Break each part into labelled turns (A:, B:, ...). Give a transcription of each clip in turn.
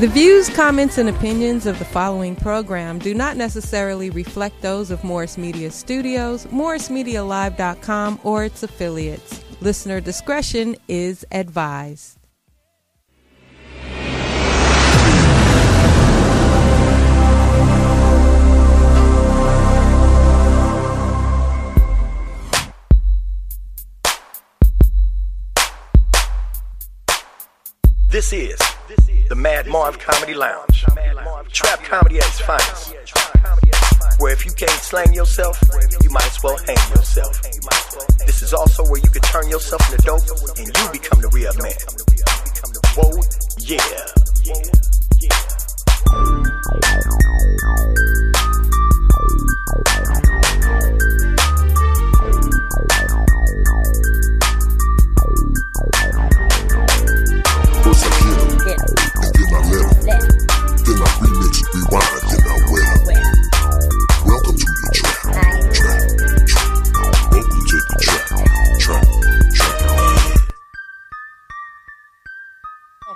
A: The views, comments, and opinions of the following program do not necessarily reflect those of Morris Media Studios, MorrisMediaLive.com, or its affiliates. Listener discretion is advised.
B: This is the Mad Marv Comedy Lounge. Trap comedy at its finest. Where if you can't slang yourself, you might as well hang yourself. This is also where you can turn yourself into dope and you become the real man. Whoa, yeah.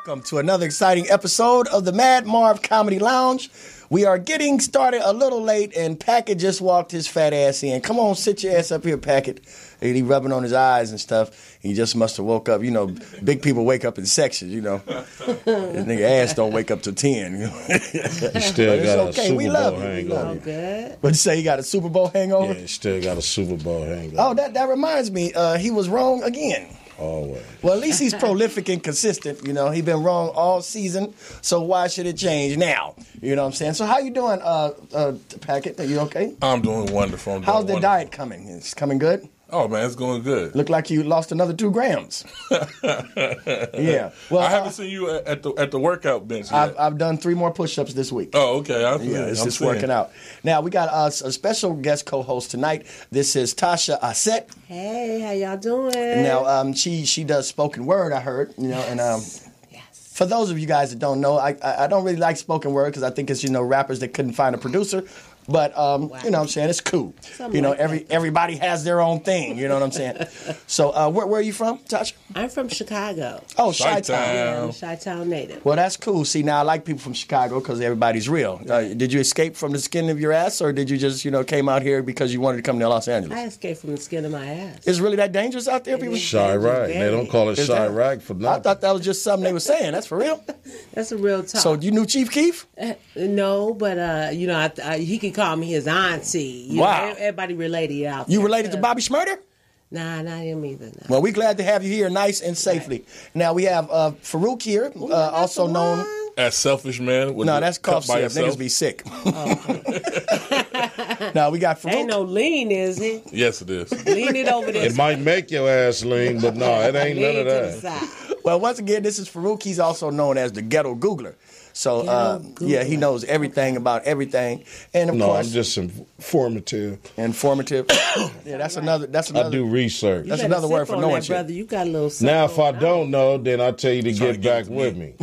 B: Welcome to another exciting episode of the Mad Marv Comedy Lounge. We are getting started a little late, and Packett just walked his fat ass in. Come on, sit your ass up here, Packett. And he rubbing on his eyes and stuff. He just must have woke up. You know, big people wake up in sections, you know. His nigga ass don't wake up till 10. You know?
C: He still got a Super Bowl hangover.
B: Good. What'd you say? He got a Super Bowl hangover?
C: Yeah, he still got a Super Bowl hangover.
B: Oh, that reminds me. He was wrong again.
C: Always.
B: Well, at least he's prolific and consistent. You know, he's been wrong all season, so why should it change now? You know what I'm saying? So how you doing, Packett? Are you okay?
D: I'm doing wonderful.
B: How's the diet coming? It's coming good?
D: Oh, man, it's going good.
B: Look like you lost another 2 grams. Yeah. Well,
D: I haven't seen you at the workout bench yet.
B: I've done 3 more push-ups this week.
D: Oh, okay.
B: It's just working out. Now, we got a special guest co-host tonight. This is Tasha Asset.
E: Hey, how y'all doing?
B: Now, she does spoken word, I heard, you know, and for those of you guys that don't know, I don't really like spoken word because I think it's, you know, rappers that couldn't find a producer. But,
E: wow.
B: You know what I'm saying? It's cool.
E: Something
B: you know,
E: like
B: everybody has their own thing. You know what I'm saying? So, where are you from, Tasha?
E: I'm from Chicago.
B: Oh, Chi-Town.
E: Yeah, I'm a Chi-Town native.
B: Well, that's cool. See, now I like people from Chicago because everybody's real. Did you escape from the skin of your ass, or did you just, you know, came out here because you wanted to come to Los Angeles?
E: I escaped from the skin of my ass.
B: It's really that dangerous out there, people?
C: Chirac. They don't call it Chirac for nothing.
B: I thought that was just something they were saying. That's for real?
E: That's a real talk.
B: So, you knew Chief Keef?
E: No, but, you know, he can call me his auntie. You
B: wow.
E: know, everybody related out there.
B: You related to Bobby Shmurda?
E: Nah, not him either. No.
B: Well, we're glad to have you here nice and safely. Right. Now, we have Farooq here, also known
D: as Selfish Man.
B: No, that's cough syrup. Niggas be sick.
E: Oh, okay.
B: Now, we got Farooq.
E: Ain't no lean, is it?
D: Yes, it is.
E: Lean it over there.
C: It might make your ass lean, but no, it ain't none of
E: that.
B: Well, once again, this is Farooq. He's also known as the Ghetto Googler. So, yeah, he knows everything about everything. And, of course...
C: I'm just informative.
B: Informative. Yeah, that's another...
C: I do research.
B: That's another word for knowing shit.
E: Brother. You got a little...
C: Now, if I don't know, then I tell you to get back with me.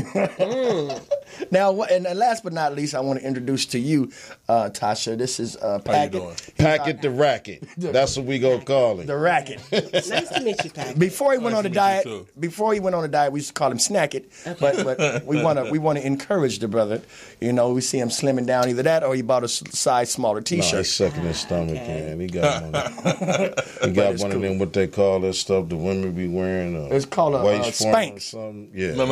B: Now, and last but not least, I want to introduce to you, Tasha. This is Packett.
C: Packett the Racket. That's what we gonna call him.
B: The Racket.
E: Nice to meet you, Packett.
B: Before he went on the diet, we used to call him Snacket. Okay. But we want to encourage the brother. You know, we see him slimming down, either that or he bought a size smaller T-shirt.
C: No, he's sucking his stomach, man. He got one. He got one of them. What they call that stuff the women be wearing?
B: It's called a
C: waist
B: Spanx.
C: Yeah.
D: No.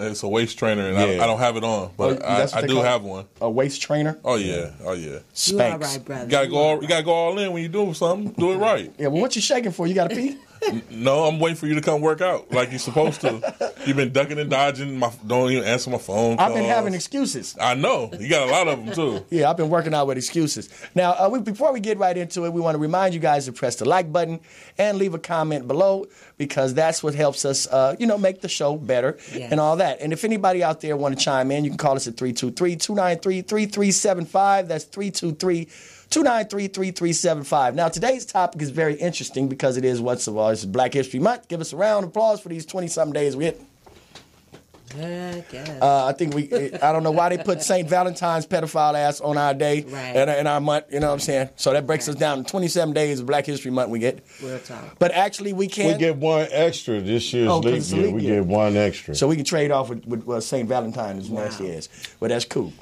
D: It's a waist trainer, and I don't have it on, but I do have one.
B: A waist trainer?
D: Oh yeah.
B: Spanx.
E: You all right, brother.
D: You gotta go all in when you do something. Do it right.
B: Yeah. Well, what you shaking for? You got to pee?
D: No, I'm waiting for you to come work out like you're supposed to. You've been ducking and dodging. Don't even answer my phone calls.
B: I've been having excuses.
D: I know. You got a lot of them, too.
B: Yeah, I've been working out with excuses. Now, before we get right into it, we want to remind you guys to press the like button and leave a comment below because that's what helps us, make the show better and all that. And if anybody out there want to chime in, you can call us at 323-293-3375. That's 323-293-3375. Now, today's topic is very interesting because it is, it's Black History Month. Give us a round of applause for these 20-something days we hit.
E: I guess.
B: I think I don't know why they put St. Valentine's pedophile ass on our day and our month, you know what I'm saying? So that breaks us down to 27 days of Black History Month we get.
E: Real talk.
B: But actually we can.
C: We get one extra this year's leap year. We get one extra.
B: So we can trade off with St. Valentine's as nasty as. But that's cool.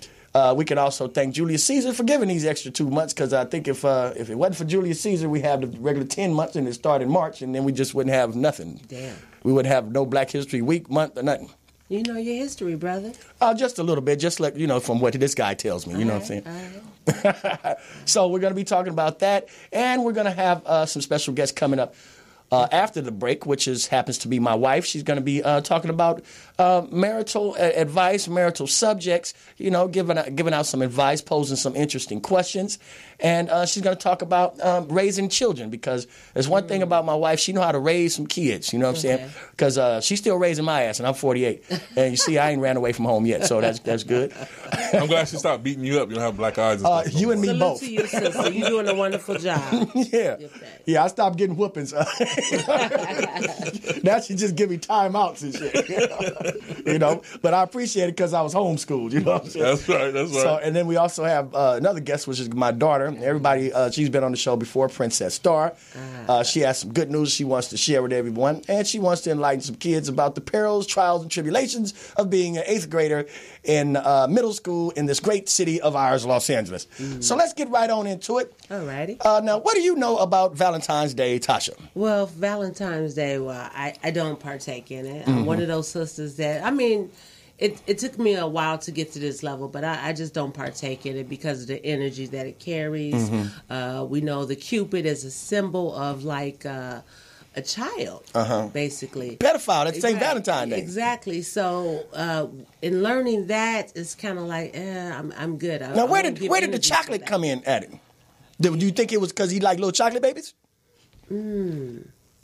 B: We can also thank Julius Caesar for giving these extra 2 months, because I think if it wasn't for Julius Caesar, we have the regular 10 months and it started in March, and then we just wouldn't have nothing.
E: Damn.
B: We wouldn't have no Black History Week, month, or nothing.
E: You know your history, brother.
B: Just a little bit, just like, from what this guy tells me, you know what I'm saying?
E: All right.
B: So we're going to be talking about that, and we're going to have some special guests coming up after the break, which happens to be my wife. She's going to be talking about marital advice, marital subjects, giving out some advice, posing some interesting questions. And she's going to talk about raising children, because there's one thing about my wife. She know how to raise some kids, you know what I'm saying? Because she's still raising my ass, and I'm 48. And you see, I ain't ran away from home yet, so that's good.
D: I'm glad she stopped beating you up. You don't have black eyes and stuff.
B: You and me
E: Salute
B: both.
E: to you, sister. You're doing a wonderful job.
B: Yeah, I stopped getting whoopings. Now she just give me timeouts and shit. But I appreciate it because I was homeschooled, you know what I'm saying?
D: That's right.
B: So, and then we also have another guest, which is my daughter. Everybody, she's been on the show before, Princess Star. She has some good news she wants to share with everyone, and she wants to enlighten some kids about the perils, trials, and tribulations of being an 8th grader in middle school in this great city of ours, Los Angeles. So let's get right on into it.
E: All righty.
B: Now, what do you know about Valentine's Day, Tasha?
E: Well, Valentine's Day, I don't partake in it. I'm one of those sisters that, it took me a while to get to this level, but I just don't partake in it because of the energy that it carries. We know the Cupid is a symbol of like a child, basically.
B: Pedophile, that's St. Valentine's Day.
E: Exactly. So in learning that, it's kind of like, I'm good.
B: Now, where did the chocolate come in at it? Do you think it was because he liked little chocolate babies?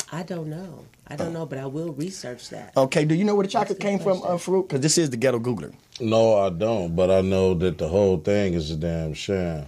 E: I don't know. But I will research that.
B: Okay, do you know where the chocolate came from, Farooq? Because this is the Ghetto Googler.
C: No, I don't, but I know that the whole thing is a damn sham.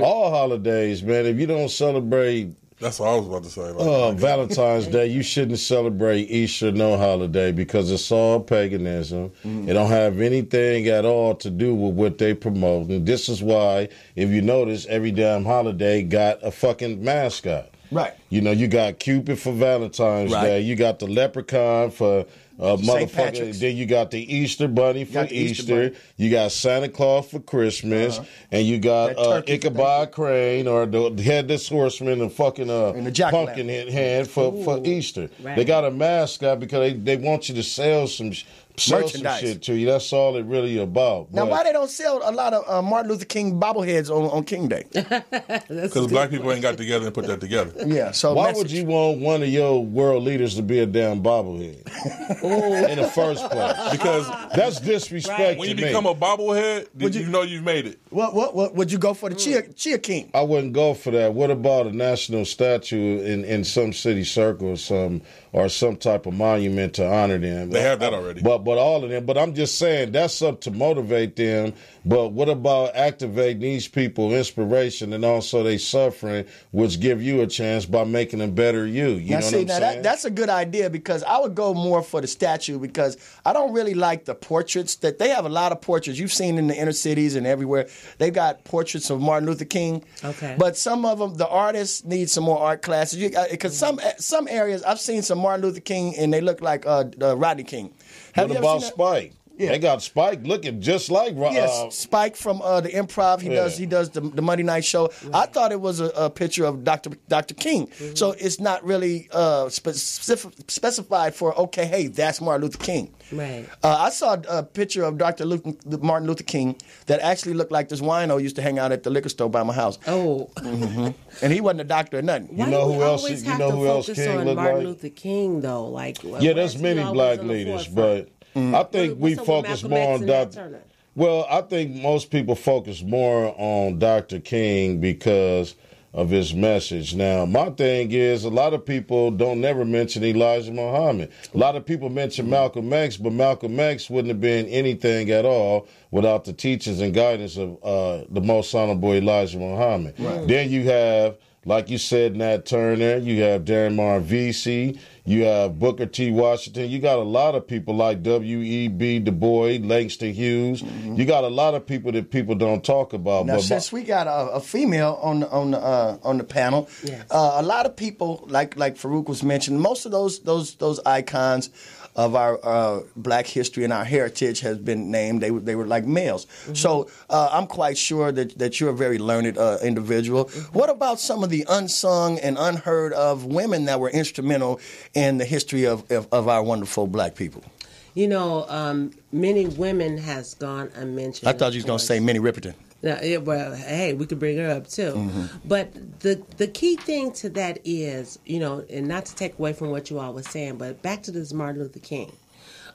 C: All holidays, man, if you don't celebrate...
D: That's what I was about to say.
C: Valentine's Day, you shouldn't celebrate Easter, no holiday, because it's all paganism. It don't have anything at all to do with what they promote. And this is why, if you notice, every damn holiday got a fucking mascot.
B: Right.
C: You got Cupid for Valentine's Day. You got the leprechaun for motherfucker. Then you got the Easter bunny for Easter. You got Santa Claus for Christmas. And you got Ichabod Crane or the headless horseman and fucking pumpkin head for Easter. Right. They got a mascot because they want you to sell some shit to you. That's all it really about.
B: Now, why they don't sell a lot of Martin Luther King bobbleheads on King Day?
D: Because black people ain't got together and put that together.
B: Yeah. So
C: why would you want one of your world leaders to be a damn bobblehead in the first place? Because that's disrespect.
D: When you become a bobblehead, you know you've made it.
B: What would you go for the Chia King?
C: I wouldn't go for that. What about a national statue in some city circle or some type of monument to honor them?
D: They have that already.
C: But all of them. But I'm just saying that's up to motivate them. But what about activating these people inspiration and also they suffering, which give you a chance by making them better you? You know what I'm saying?
B: That's a good idea, because I would go more for the statue, because I don't really like the portraits. That they have a lot of portraits you've seen in the inner cities and everywhere. They've got portraits of Martin Luther King. Okay. But some of them, the artists need some more art classes. Because some areas I've seen some Martin Luther King and they look like Rodney King.
C: What about Spike? Yeah. They got Spike looking just like
B: Spike from the Improv. He does the Monday night show. Right. I thought it was a picture of Dr. King. So it's not really specified for, okay, hey, that's Martin Luther King.
E: Right.
B: I saw a picture of Martin Luther King that actually looked like this wino used to hang out at the liquor store by my house.
E: Oh.
B: And he wasn't a doctor or nothing.
C: You know who else King looked like?
E: Martin Luther King, though.
C: There's many black leaders, but I think we focus more on Dr. Well, I think most people focus more on Dr. King because of his message. Now, my thing is, a lot of people don't never mention Elijah Muhammad. A lot of people mention Malcolm X, but Malcolm X wouldn't have been anything at all without the teachings and guidance of the most honorable Elijah Muhammad. Right. Then you have, like you said, Nat Turner. You have Darren Marv VC. You have Booker T. Washington. You got a lot of people like W.E.B. Du Bois, Langston Hughes. You got a lot of people that people don't talk about.
B: Now, since we got a female on the panel, yes. A lot of people like Farooq was mentioning, most of those icons of our black history and our heritage has been named. They were like males. Mm-hmm. So I'm quite sure that you're a very learned individual. Mm-hmm. What about some of the unsung and unheard of women that were instrumental in the history of our wonderful black people?
E: You know, many women has gone unmentioned.
B: I thought you was going to say Minnie Riperton.
E: Well, hey, we could bring her up too. Mm-hmm. But the key thing to that is, you know, and not to take away from what you all was saying, but back to this Martin Luther King.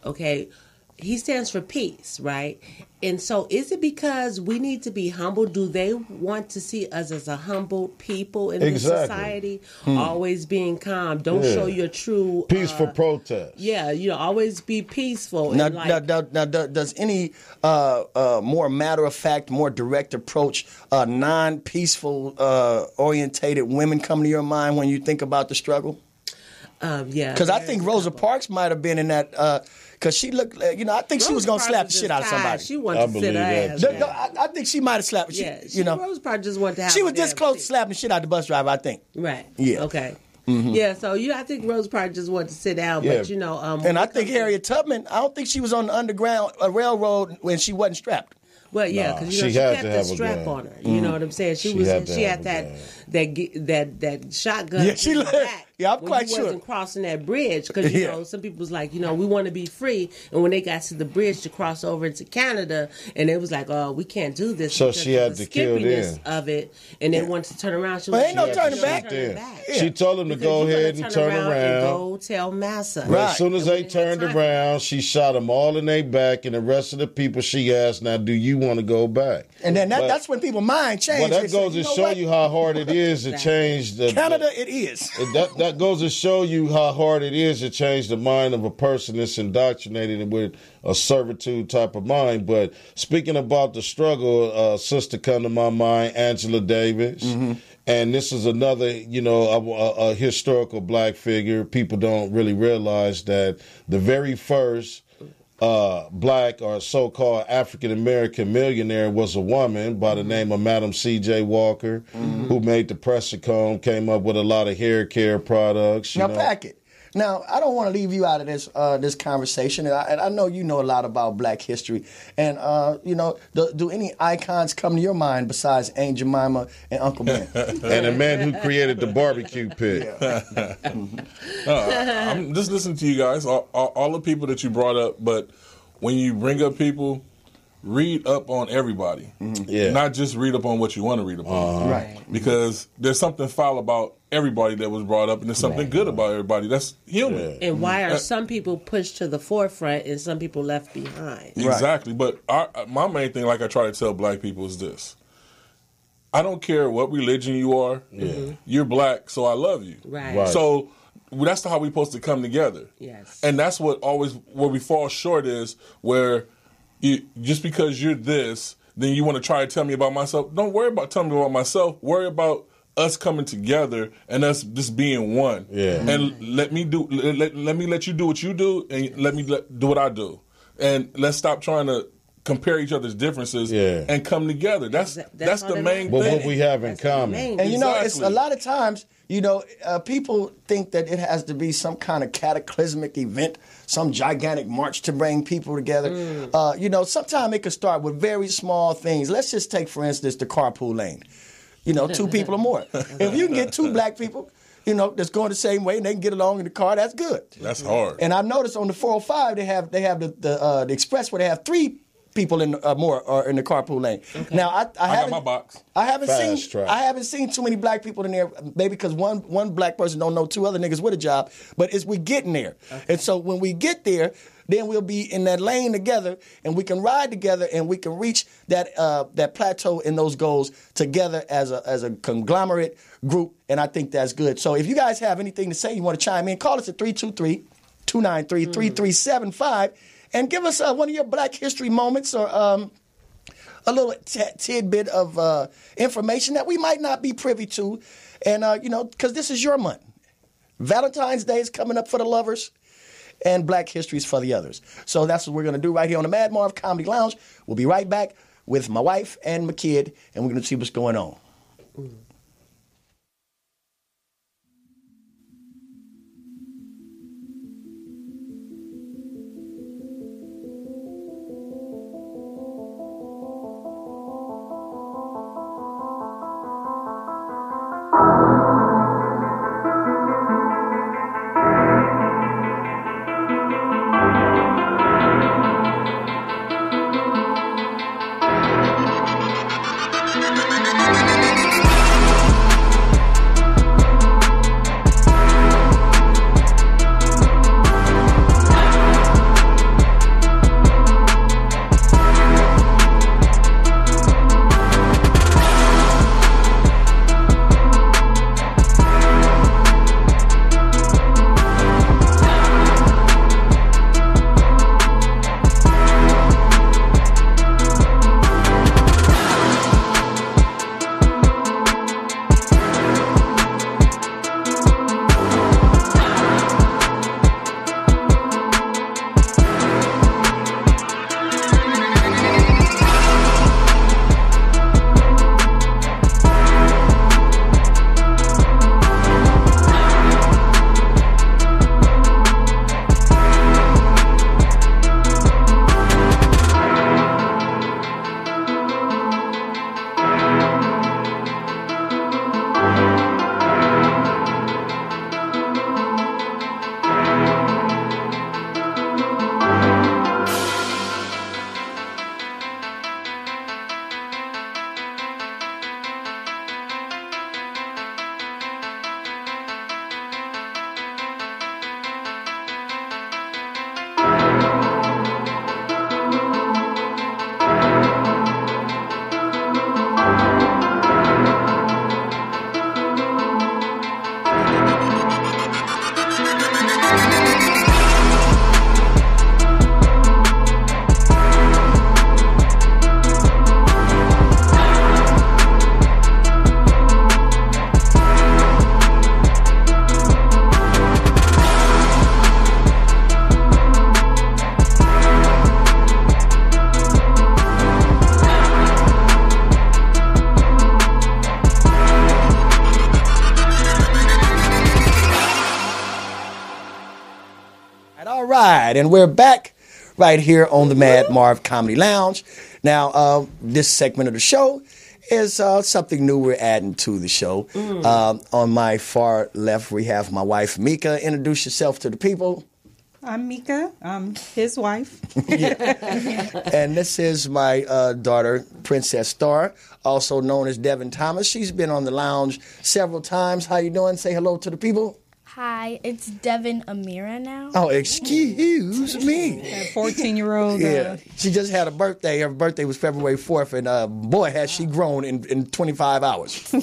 E: Okay, he stands for peace, right? And so is it because we need to be humble? Do they want to see us as a humble people in this society? Always being calm. Don't show your true...
C: Peaceful protest.
E: Yeah, you know, always be peaceful.
B: Now, does any more matter-of-fact, more direct approach, non-peaceful orientated women come to your mind when you think about the struggle?
E: Yeah.
B: Because I think Rosa Parks might have been in that... Because she looked, you know, I think she was going to slap the shit out of somebody.
E: She wanted to sit her ass down.
B: I think she might have slapped.
E: Rose probably just wanted to have.
B: She was this close to slapping the shit out of the bus driver, I think.
E: Right.
B: Yeah.
E: Okay. Mm-hmm. Yeah. So I think Rose probably just wanted to sit down, but you know.
B: And I think Harriet Tubman. I don't think she was on the Underground Railroad when she wasn't strapped.
E: Well, yeah, because she kept the strap on her. You know what I'm saying? She had that shotgun.
B: Yeah, she back. Yeah, I'm quite sure.
E: She wasn't crossing that bridge because you know some people was like, you know, we want to be free, and when they got to the bridge to cross over into Canada, and it was like, oh, we can't do this.
C: So she had to kill them
E: of it, and they wanted to turn around. She
B: was ain't no turning back.
C: She told them to go ahead and turn around
E: and go tell Massa.
C: Right. As soon as they turned around, she shot them all in their back, and the rest of the people she asked, now, do you want to go back?
B: And then that's when people's mind change.
C: Well, that goes to show you how hard it is to change the
B: Canada. It is.
C: That goes to show you how hard it is to change the mind of a person that's indoctrinated with a servitude type of mind. But speaking about the struggle, sister come to my mind, Angela Davis. Mm-hmm. And this is another, you know, a historical black figure. People don't really realize that the very first black or so-called African-American millionaire was a woman by the name of Madam C.J. Walker, who made the Pressicone, came up with a lot of hair care products.
B: Now, Packet. Now, I don't want to leave you out of this conversation, and I know you know a lot about black history. And, you know, do any icons come to your mind besides Aunt Jemima and Uncle Ben?
C: And the man who created the barbecue pit.
D: I'm just listening to you guys, all the people that you brought up, but when you bring up people, read up on everybody. Mm-hmm. Yeah. Not just read up on what you want to read upon.
B: Right.
D: Because there's something foul about everybody that was brought up, and there's something good about everybody. That's human.
E: Yeah. And why are some people pushed to the forefront and some people left behind?
D: Exactly. But my main thing, like I try to tell black people, is this. I don't care what religion you are. Yeah. You're black, so I love you.
E: Right.
D: So that's how we're supposed to come together.
E: Yes.
D: And that's where we fall short is where just because you're this, then you want to try to tell me about myself. Don't worry about telling me about myself. Worry about us coming together and us just being one.
C: Yeah.
D: And let me let you do what you do, and let me do what I do. And let's stop trying to compare each other's differences and come together. That's the main thing.
C: But what we have in common.
B: And you know, it's a lot of times, you know, people think that it has to be some kind of cataclysmic event, some gigantic march to bring people together. You know, sometimes it can start with very small things. Let's just take, for instance, the carpool lane. You know, 2 people or more. If you can get 2 black people, you know, that's going the same way and they can get along in the car, that's good.
D: That's hard.
B: And I've noticed on the 405 they have the express where they have 3 people in more or in the carpool lane. Okay. Now I
D: got my box.
B: I haven't seen too many black people in there, maybe because one black person don't know 2 other niggas with a job. But we getting there, and so when we get there, then we'll be in that lane together, and we can ride together, and we can reach that plateau and those goals together as a conglomerate group. And I think that's good. So if you guys have anything to say, you want to chime in, call us at 323-293-3375. And give us one of your black history moments or a little tidbit of information that we might not be privy to. And, you know, because this is your month. Valentine's Day is coming up for the lovers, and Black History is for the others. So that's what we're going to do right here on the Mad Marv Comedy Lounge. We'll be right back with my wife and my kid, and we're going to see what's going on. And we're back right here on the Mad Marv Comedy Lounge. Now, this segment of the show is something new we're adding to the show. On my far left, we have my wife, Mika. Introduce yourself to the people.
F: I'm Mika. I'm his wife.
B: And this is my daughter, Princess Star, also known as Devin Thomas. She's been on the lounge several times. How you doing? Say hello to the people.
G: Hi, it's Devin Amira now.
B: Oh, excuse me.
F: That 14-year-old.
B: Yeah, she just had a birthday. Her birthday was February 4th, and boy, has she grown in 25 hours.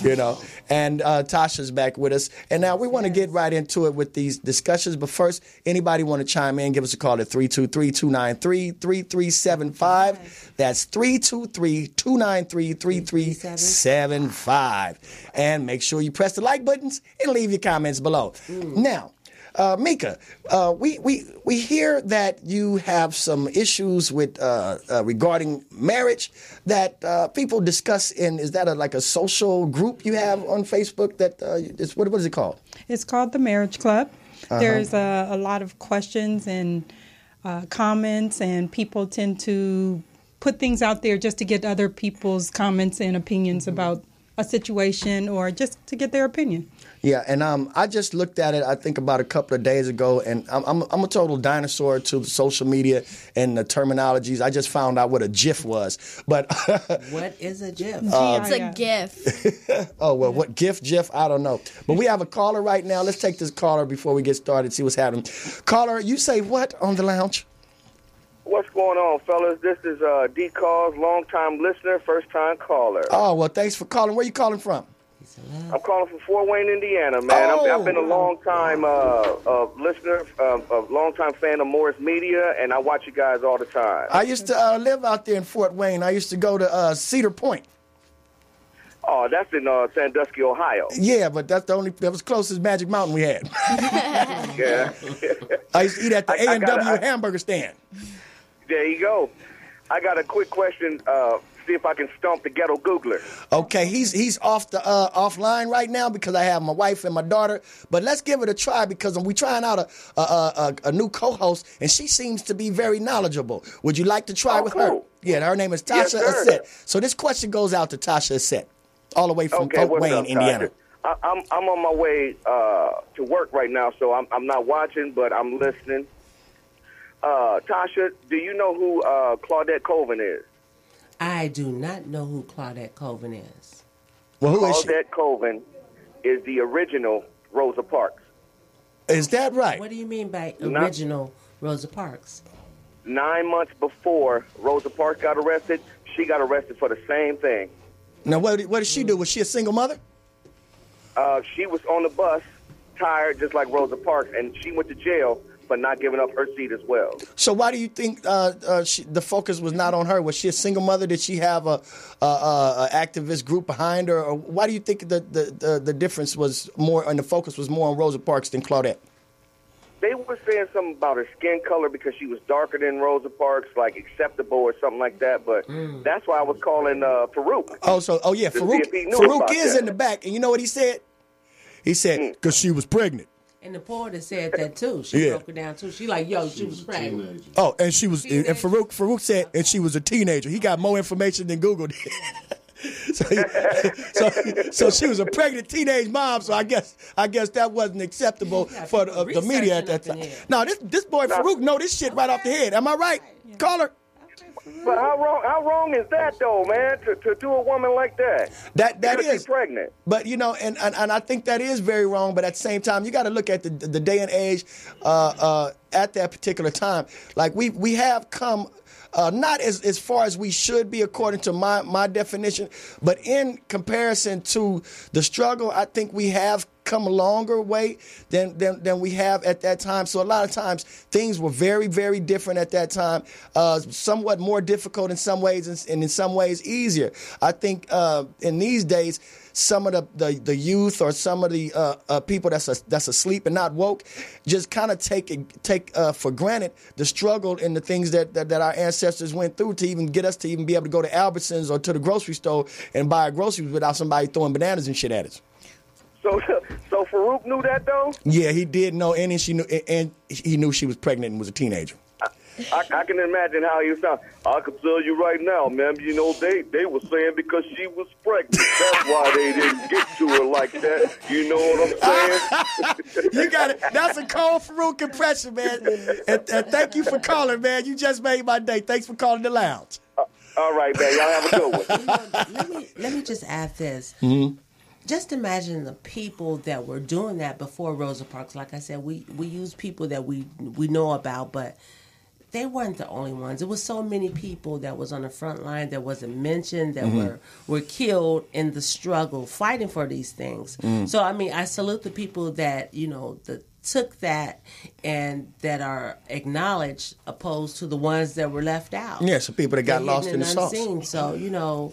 B: You know, and Tasha's back with us. And now we want to get right into it with these discussions. But first, anybody want to chime in, give us a call at 323-293-3375. That's 323-293-3375. And make sure you press the like buttons and leave your comments below. Now, Mika, we hear that you have some issues with regarding marriage that people discuss in. Is that like a social group you have on Facebook? That what is it called?
F: It's called the Marriage Club. There's a lot of questions and comments, and people tend to put things out there just to get other people's comments and opinions about a situation, or just to get their opinion.
B: Yeah, and I just looked at it, I think about a couple of days ago, and I'm a total dinosaur to the social media and the terminologies. I just found out what a GIF was. But
E: what is a GIF?
G: It's a GIF.
B: Oh, well, what GIF? I don't know. But we have a caller right now. Let's take this caller before we get started, see what's happening. Caller, you say what on the lounge?
H: What's going on, fellas? This is D. Cause, long-time listener, first-time caller.
B: Oh, well, thanks for calling. Where you calling from?
H: I'm calling from Fort Wayne, Indiana, man. I've been a long-time listener, a long-time fan of Morris Media, and I watch you guys all the time.
B: I used to live out there in Fort Wayne. I used to go to Cedar Point.
H: Oh, that's in Sandusky, Ohio.
B: Yeah, but that was closest Magic Mountain we had.
H: Yeah.
B: I used to eat at the A&W hamburger stand.
H: There you go. I got a quick question. See if I can stump the ghetto Googler.
B: Okay, he's off the offline right now because I have my wife and my daughter. But let's give it a try because we're trying out a new co-host, and she seems to be very knowledgeable. Would you like to try with her? Yeah, her name is Tasha Assett. So this question goes out to Tasha Assett, all the way from Fort Wayne, Indiana.
H: I'm on my way to work right now, so I'm not watching, but I'm listening. Tasha, do you know who Claudette Colvin is?
E: I do not know who Claudette Colvin is.
B: Well, who is she?
H: Claudette Colvin is the original Rosa Parks.
B: Is that right?
E: What do you mean by original Rosa Parks?
H: 9 months before Rosa Parks got arrested, she got arrested for the same thing.
B: Now, what did she do? Was she a single mother?
H: She was on the bus, tired, just like Rosa Parks, and she went to jail for not giving up her seat as well.
B: So why do you think the focus was not on her? Was she a single mother? Did she have a activist group behind her? Or why do you think the difference was more, and the focus was more on Rosa Parks than Claudette?
H: They were saying something about her skin color because she was darker than Rosa Parks, like acceptable or something like that. But that's why I was calling Farooq.
B: Yeah, Farooq is in the back, and you know what he said? He said because she was pregnant.
E: And the reporter said that too. She broke it down too. She like, yo, she was pregnant.
B: Oh, and she was, and Farooq said, and she was a teenager. He got more information than Google did. So she was a pregnant teenage mom. So I guess that wasn't acceptable for the media at that time. No, this boy Farooq know this shit right off the head. Am I right? Yeah. Call her.
H: But how wrong is that though, man? To do a woman like that?
B: That is
H: pregnant.
B: But and I think that is very wrong. But at the same time, you got to look at the day and age at that particular time. Like we have come. Not as far as we should be according to my definition, but in comparison to the struggle, I think we have come a longer way than we have at that time. So a lot of times things were very, very different at that time, somewhat more difficult in some ways and in some ways easier. I think in these days, some of the youth or some of the people that's asleep and not woke just kind of take for granted the struggle and the things that our ancestors went through to even get us to even be able to go to Albertsons or to the grocery store and buy groceries without somebody throwing bananas and shit at us.
H: So Farooq knew that though?
B: Yeah, he did know, and he knew she was pregnant and was a teenager.
H: I can imagine how he sound. I can tell you right now, man. You know, they were saying because she was pregnant. That's why they didn't get to her like that. You know what I'm saying?
B: You got it. That's a cold Farooq impression, man. And thank you for calling, man. You just made my day. Thanks for calling the lounge.
H: All right, man. Y'all have a good
E: one. Let me just add this. Mm-hmm. Just imagine the people that were doing that before Rosa Parks. Like I said, we use people that we know about, but they weren't the only ones. There was so many people that was on the front line that wasn't mentioned, that were killed in the struggle, fighting for these things. So, I mean, I salute the people that, that took that and that are acknowledged opposed to the ones that were left out.
B: Yeah, so people that got lost in the sauce.
E: So,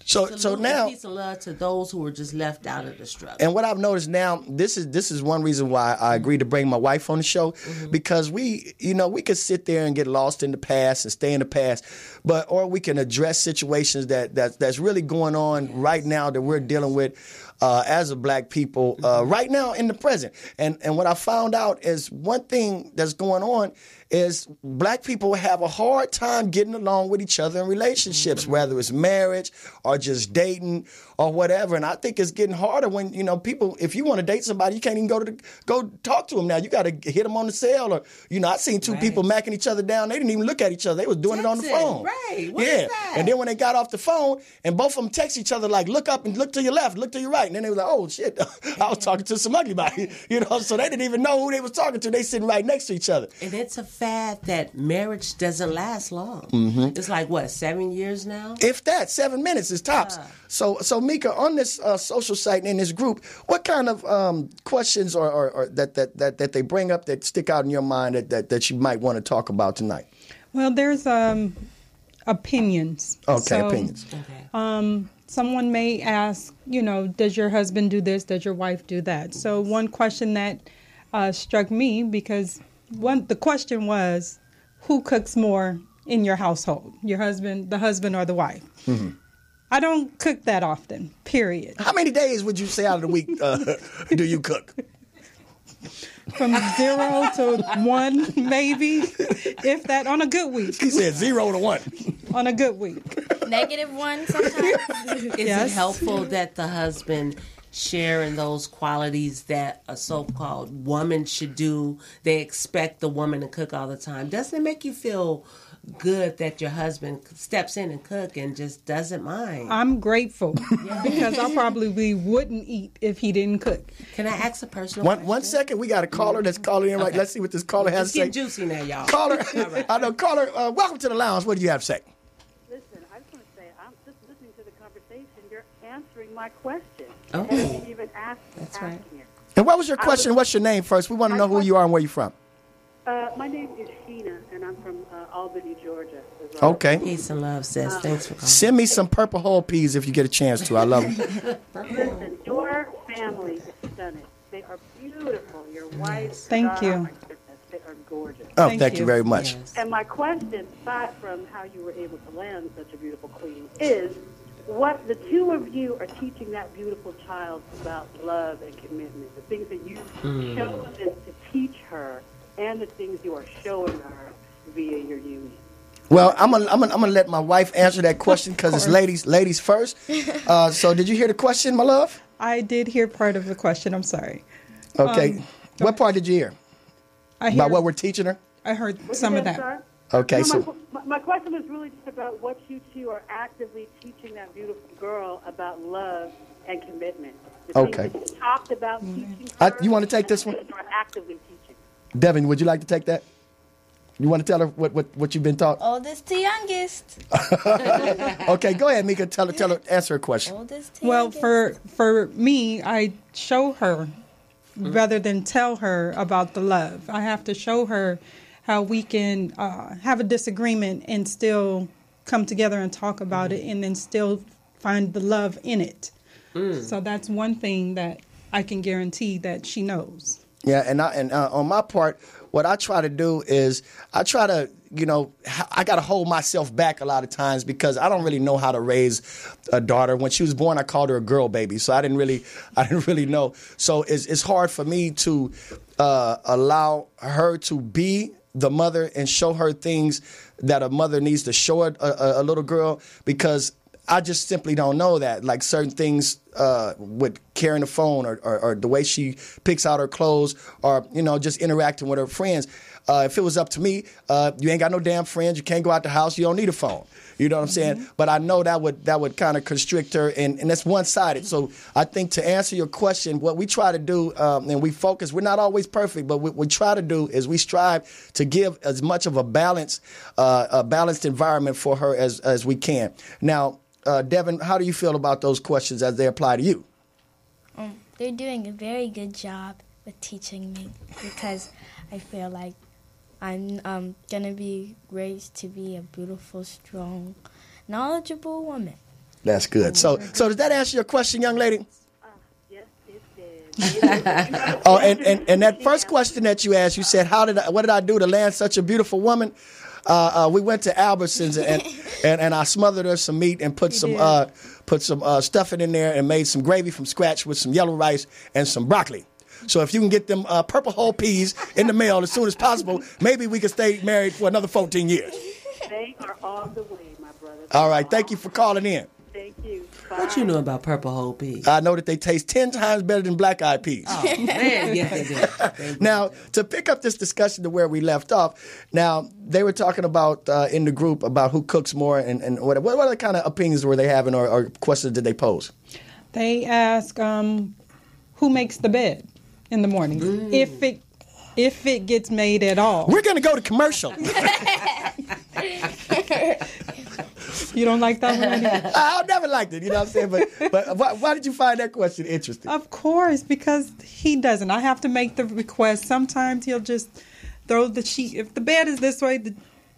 B: So now,
E: peace and love to those who were just left out of the struggle.
B: And what I've noticed now, this is one reason why I agreed to bring my wife on the show, because we could sit there and get lost in the past and stay in the past, or we can address situations that's really going on right now that we're dealing with as a black people right now in the present. And what I found out is one thing that's going on is black people have a hard time getting along with each other in relationships, whether it's marriage or just dating or whatever. And I think it's getting harder when, people, if you want to date somebody, you can't even go talk to them now. You got to hit them on the cell or, I seen two people macking each other down. They didn't even look at each other. They was doing it on the phone.
E: Right. What is that?
B: And then when they got off the phone and both of them text each other like, look up and look to your left, look to your right. And then they was like, oh shit, I was talking to some ugly body, so they didn't even know who they was talking to. They sitting right next to each other.
E: And it's a fact that marriage doesn't last long. It's like, 7 years now?
B: If that, 7 minutes is tops. So Mika, on this social site and in this group, what kind of questions or that they bring up that stick out in your mind that you might want to talk about tonight?
F: Well, there's opinions.
B: Okay, opinions.
F: someone may ask, does your husband do this? Does your wife do that? So one question that struck me, because the question was, who cooks more in your household? Your husband, the husband, or the wife? Mm-hmm. I don't cook that often, period.
B: How many days would you say out of the week do you cook?
F: From 0 to 1, maybe, if that, on a good week.
B: He said 0 to 1.
F: On a good week.
G: -1 sometimes.
E: Is it helpful that the husband sharing those qualities that a so-called woman should do? They expect the woman to cook all the time. Doesn't it make you feel good that your husband steps in and cook and just doesn't mind?
F: I'm grateful because I probably wouldn't eat if he didn't cook.
E: Can I ask a personal question?
B: 1 second. We got a caller that's calling in. Right. Let's see what this caller has to say.
E: It's getting juicy now, y'all.
B: Caller,
E: Right.
B: I know. Caller, welcome to the lounge. What do you have to say?
I: Listen, I just want to say, I'm just listening to the conversation. You're answering my question.
E: Oh.
I: You haven't even asked
E: right.
I: it.
B: And what was your question? What's your name first? We want to know who you are and where you're from.
I: My name is Sheena, and I'm from Albany, Georgia. As well.
B: Okay.
E: Peace and love, sis. Thanks for calling.
B: Send me some purple whole peas if you get a chance to. I love them.
I: Listen, your family is stunning. They are beautiful. Your wife.
F: Thank you.
I: Oh, my goodness, they are gorgeous.
B: Oh,
F: Thank
B: thank you
F: you
B: very much.
E: Yes.
I: And my question, aside from how you were able to land such a beautiful queen, is what the two of you are teaching that beautiful child about love and commitment, the things that you've chosen to teach her, and the things you are showing her via your union.
B: Well, I'm gonna let my wife answer that question because it's ladies first. So, did you hear the question, my love?
F: I did hear part of the question. I'm sorry.
B: Okay. What part did you hear? About what we're teaching her?
F: I heard some of that.
I: Sir?
B: Okay,
I: No,
B: so
I: my question was really just about what you two are actively teaching that beautiful girl about love and commitment. The
B: Okay.
I: things that you talked about teaching her.
B: you want to take this one?
I: You are actively teaching.
B: Devin, would you like to take that? You want to tell her what you've been taught?
G: Oldest to youngest.
B: Okay, go ahead, Mika. Tell her, answer her question.
G: Oldest to
F: Well,
G: youngest.
F: for me, I show her rather than tell her about the love. I have to show her how we can have a disagreement and still come together and talk about it, and then still find the love in it. So that's one thing that I can guarantee that she knows.
B: Yeah, and on my part, what I try to do is I try to, I got to hold myself back a lot of times because I don't really know how to raise a daughter. When she was born, I called her a girl baby, so I didn't really know. So it's hard for me to allow her to be the mother and show her things that a mother needs to show a little girl because I just simply don't know that. Like certain things with carrying the phone or the way she picks out her clothes or, just interacting with her friends. If it was up to me, you ain't got no damn friends. You can't go out the house. You don't need a phone. You know what I'm saying? But I know that would kind of constrict her, and that's one-sided. So I think to answer your question, what we try to do, and we focus, we're not always perfect, but what we try to do is we strive to give as much of a balanced environment for her as we can. Now, Devin, how do you feel about those questions as they apply to you?
G: They're doing a very good job with teaching me because I feel like I'm going to be raised to be a beautiful, strong, knowledgeable woman.
B: That's good. So does that answer your question, young lady?
I: Yes, it did.
B: Oh, and that first question that you asked, you said, what did I do to land such a beautiful woman? We went to Albertsons and I smothered her some meat and put some stuffing in there and made some gravy from scratch with some yellow rice and some broccoli. So if you can get them purple whole peas in the mail as soon as possible, maybe we can stay married for another 14 years.
I: They are on the way, my brother.
B: All right. Thank you for calling in.
I: Thank you. Bye.
E: What you know about purple whole peas?
B: I know that they taste 10 times better than black-eyed peas.
E: Oh, man, yes, they do.
B: Now, to pick up this discussion to where we left off, now, they were talking about in the group about who cooks more and what other kind of opinions were they having or questions did they pose?
F: They ask who makes the bed in the morning, if it gets made at all.
B: We're going to go to commercial.
F: You don't like that one? Anyway?
B: I never liked it, you know what I'm saying? But why did you find that question interesting?
F: Of course, because he doesn't. I have to make the request. Sometimes he'll just throw the sheet. If the bed is this way, the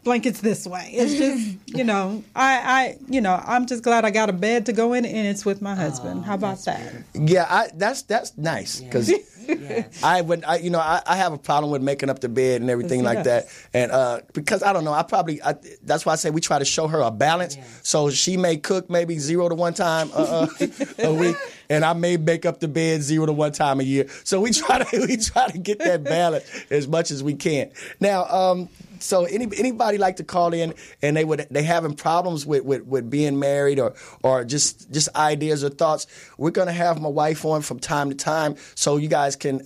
F: blankets this way. It's just, I'm just glad I got a bed to go in, and it's with my husband. How about that?
B: Yeah, that's nice because I have a problem with making up the bed and everything like that, and because I don't know, that's why I say we try to show her a balance. So she may cook maybe 0 to 1 time a week, and I may make up the bed 0 to 1 time a year. So we try to get that balance as much as we can. Now, so anybody like to call in and they having problems with being married or just ideas or thoughts, we're going to have my wife on from time to time so you guys can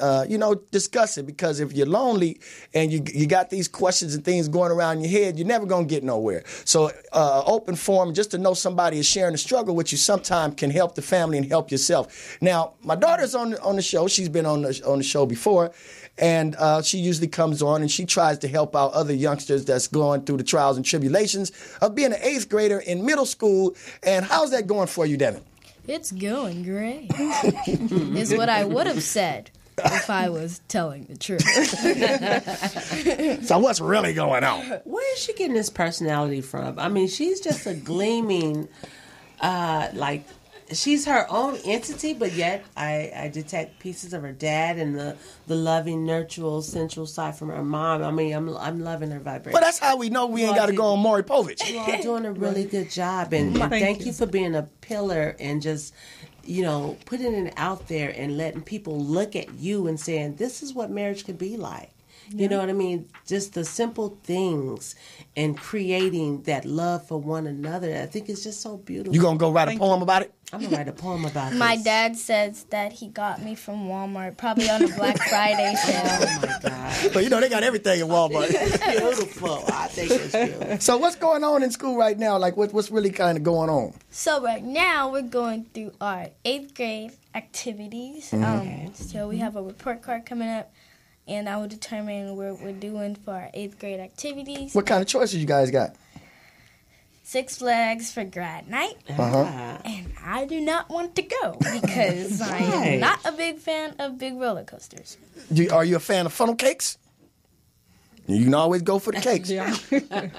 B: discuss it, because if you're lonely and you got these questions and things going around your head, you're never going to get nowhere. So open forum, just to know somebody is sharing a struggle with you, sometimes can help the family and help yourself. Now, my daughter's on the show. She's been on the show before. And she usually comes on and she tries to help out other youngsters that's going through the trials and tribulations of being an 8th grader in middle school. And how's that going for you, Devin?
J: It's going great. Is what I would have said if I was telling the truth.
B: So what's really going on?
E: Where is she getting this personality from? I mean, she's just a gleaming, she's her own entity, but yet I detect pieces of her dad and the loving, nurturing, sensual side from her mom. I mean, I'm loving her vibration.
B: Well, that's how we know we ain't got to go on Maury Povich.
E: You all doing a really good job, and thank you for being a pillar and just, putting it out there and letting people look at you and saying, this is what marriage could be like. You know what I mean? Just the simple things and creating that love for one another. I think it's just so beautiful.
B: You going to go write a poem about it?
E: I'm going to write a poem about
J: My
E: this.
J: dad says that he got me from Walmart, probably on a Black Friday sale.
E: Oh, my God.
B: But they got everything in Walmart.
E: It's beautiful. I think it's beautiful.
B: So what's going on in school right now? Like, what's really kind of going on?
J: So right now we're going through our 8th grade activities. So we have a report card coming up, and I will determine what we're doing for our 8th grade activities.
B: What kind of choices you guys got?
J: Six Flags for grad night. And I do not want to go because I am not a big fan of big roller coasters.
B: Are you a fan of funnel cakes? You can always go for the cakes.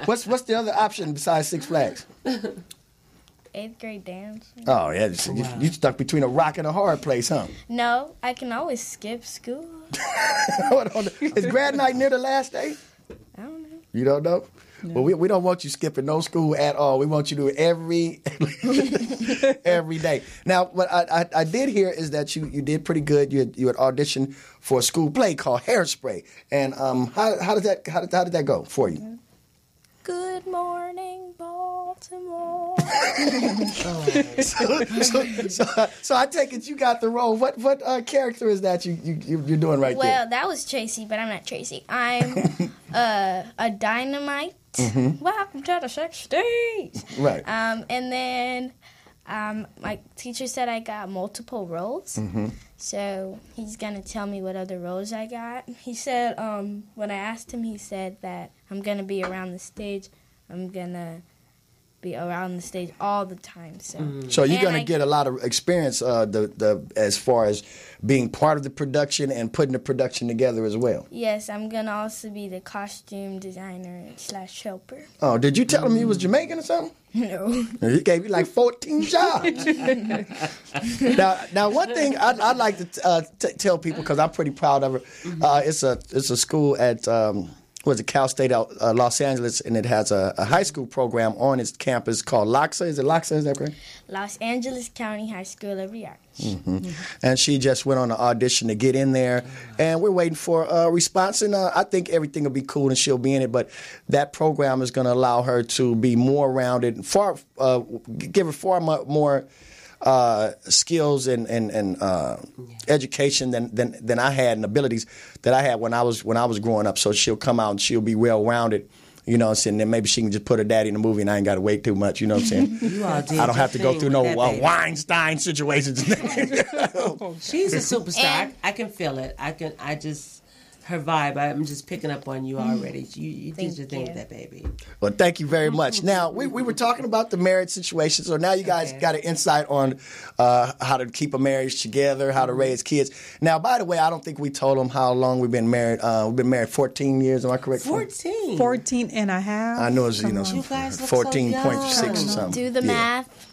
B: What's the other option besides Six Flags?
J: 8th grade dance.
B: Oh, yeah. You stuck between a rock and a hard place, huh?
J: No, I can always skip school.
B: Is grad night near the last day?
J: I don't know.
B: You don't know? No. Well, we don't want you skipping no school at all. We want you to do it every day. Now, what I did hear is that you did pretty good. You had auditioned for a school play called Hairspray. And how did that go for you?
J: Good morning, Baltimore.
B: So I take it you got the role. What character is that you're doing right there?
J: Well, that was Tracy, but I'm not Tracy. I'm a dynamite. Welcome to the 60s.
B: Right.
J: And then my teacher said I got multiple roles. So he's going to tell me what other roles I got. He said, when I asked him, he said that I'm going to be around the stage. I'm going to be around the stage all the time. So
B: you're going to get a lot of experience as far as being part of the production and putting the production together as well.
J: Yes, I'm going to also be the costume designer / helper.
B: Oh, did you tell him he was Jamaican or something?
J: No.
B: He gave you like 14 jobs. Now, one thing I'd like to tell people, because I'm pretty proud of her, it's a school at Cal State out Los Angeles, and it has a high school program on its campus called LACSA. Is it LACSA? Is that correct?
J: Los Angeles County High School of the Arts.
B: And she just went on an audition to get in there, and we're waiting for a response. And I think everything will be cool, and she'll be in it. But that program is going to allow her to be more rounded, give her far more skills and education than I had, and abilities that I had when I was growing up. So she'll come out and she'll be well rounded. You know what I'm saying? Then maybe she can just put her daddy in the movie and I ain't got to wait too much. You know what I'm saying? I don't have to go through no Weinstein situations.
E: She's a superstar. I can feel it. her vibe. I'm just picking up on you already. You did your thing with that baby.
B: Well, thank you very much. Now, we were talking about the marriage situation, so now you guys got an insight on how to keep a marriage together, how to raise kids. Now, by the way, I don't think we told them how long we've been married. We've been married 14 years, am I correct?
E: 14?
F: 14 and a half.
B: I know it's, 14.6 or something.
J: Do the math.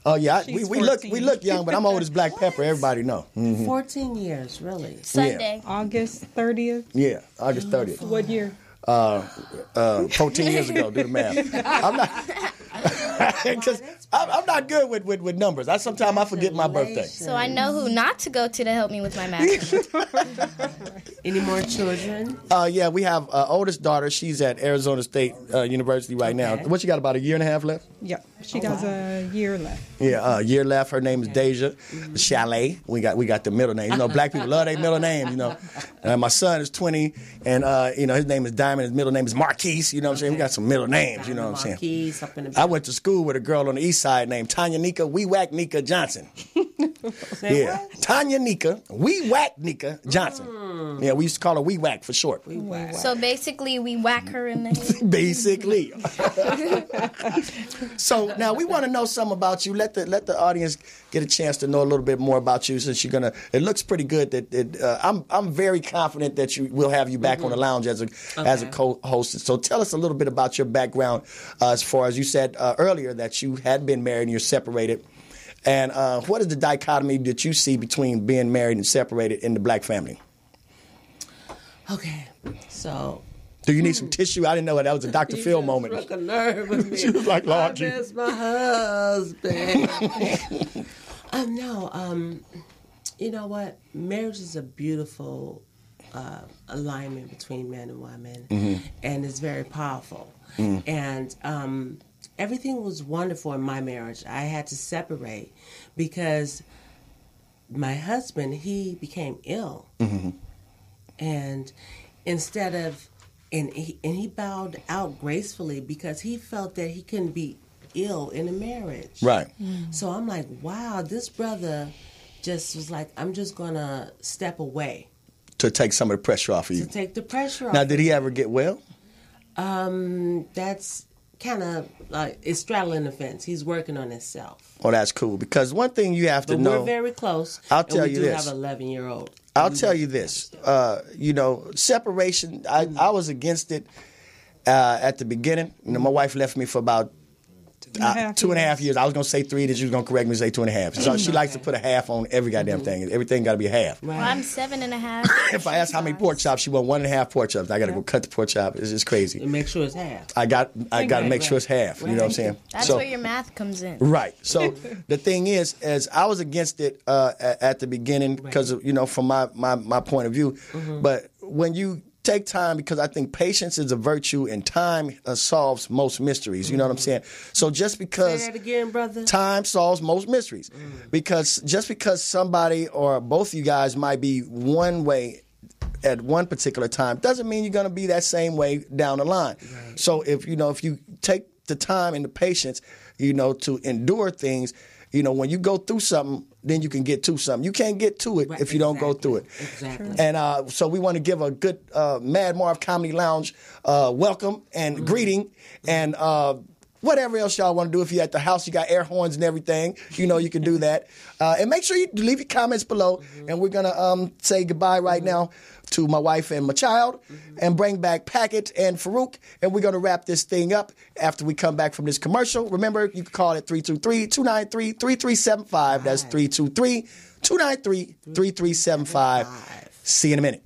B: Oh yeah, we look young, but I'm old as black pepper. Everybody know.
E: 14 years, really.
J: Sunday.
F: August 30th.
B: Yeah, August 30th.
F: What year?
B: 14 years ago. Do the math. I'm not. Because I'm not good with numbers. Sometimes I forget my birthday.
J: So I know who not to go to help me with my math.
E: Any more children?
B: Yeah, we have oldest daughter. She's at Arizona State University right now. What, you got about a year and a half left?
F: Yeah, she got a year left.
B: Yeah, a year left. Her name is Deja Chalet. We got the middle name. You know, black people love their middle names. You know, my son is 20, and his name is Diamond. His middle name is Marquise. You know what I'm saying? We got some middle names. You know what I'm saying? I went to school with a girl on the east side named Tanya Nika Wee Whack Nika Johnson. Yeah, Tanya Nika Wee Whack Nika Johnson. Yeah, we used to call her Wee Whack for short.
J: So basically, we whack her in the head.
B: Basically. So now we want to know something about you. Let the audience get a chance to know a little bit more about you, since you're gonna. It looks pretty good. I'm very confident that we'll have you back on the lounge as a co-host. So tell us a little bit about your background, as far as you said earlier that you had been married and you're separated. And what is the dichotomy that you see between being married and separated in the black family?
E: Okay, so.
B: Do you need some tissue? I didn't know that was a Dr. Phil moment.
E: Struck a nerve with me.
B: She was like, Lord,
E: I miss my husband. You know what? Marriage is a beautiful alignment between men and women, and it's very powerful. And everything was wonderful in my marriage. I had to separate because my husband, he became ill. And instead of, and he bowed out gracefully because he felt that he couldn't be ill in a marriage.
B: Right.
E: So I'm like, wow, this brother just was like, I'm just going to step away.
B: To take some of the pressure off of you.
E: To take the pressure off.
B: Now, did he ever get well?
E: That's kind of like, it's straddling the fence. He's working on himself.
B: Oh, that's cool. Because one thing you have to know.
E: We're very close.
B: I'll tell you this.
E: We do have an 11-year-old.
B: I'll tell you this. Separation, I was against it at the beginning. My wife left me for about 2.5 years. I was going to say 3, then she was going to correct me and say 2.5. So she likes to put a half on every goddamn thing. Everything got to be a half.
J: Well, I'm 7.5.
B: If I ask how many pork chops, she want 1.5 pork chops. I got to go cut the pork chop. It's just crazy.
E: And make sure it's half.
B: I got to make sure it's half. You know what I'm saying?
J: That's where your math comes in.
B: Right. So the thing is I was against it at the beginning because of, from my point of view. But when you take time, because I think patience is a virtue and time solves most mysteries. You know what I'm saying? So just because
E: say that again, brother.
B: Time solves most mysteries, because just because somebody or both of you guys might be one way at one particular time doesn't mean you're going to be that same way down the line. Right. So if you take the time and the patience, to endure things, when you go through something, then you can get to something. You can't get to it if you don't go through it.
E: Exactly.
B: And so we want to give a good Mad Marv Comedy Lounge welcome and greeting, and whatever else y'all want to do. If you're at the house, you got air horns and everything, you can do that. And make sure you leave your comments below, and we're going to say goodbye right now to my wife and my child, and bring back Packett and Farooq, and we're going to wrap this thing up after we come back from this commercial. Remember, you can call it 323-293-3375. That's 323-293-3375. See you in a minute.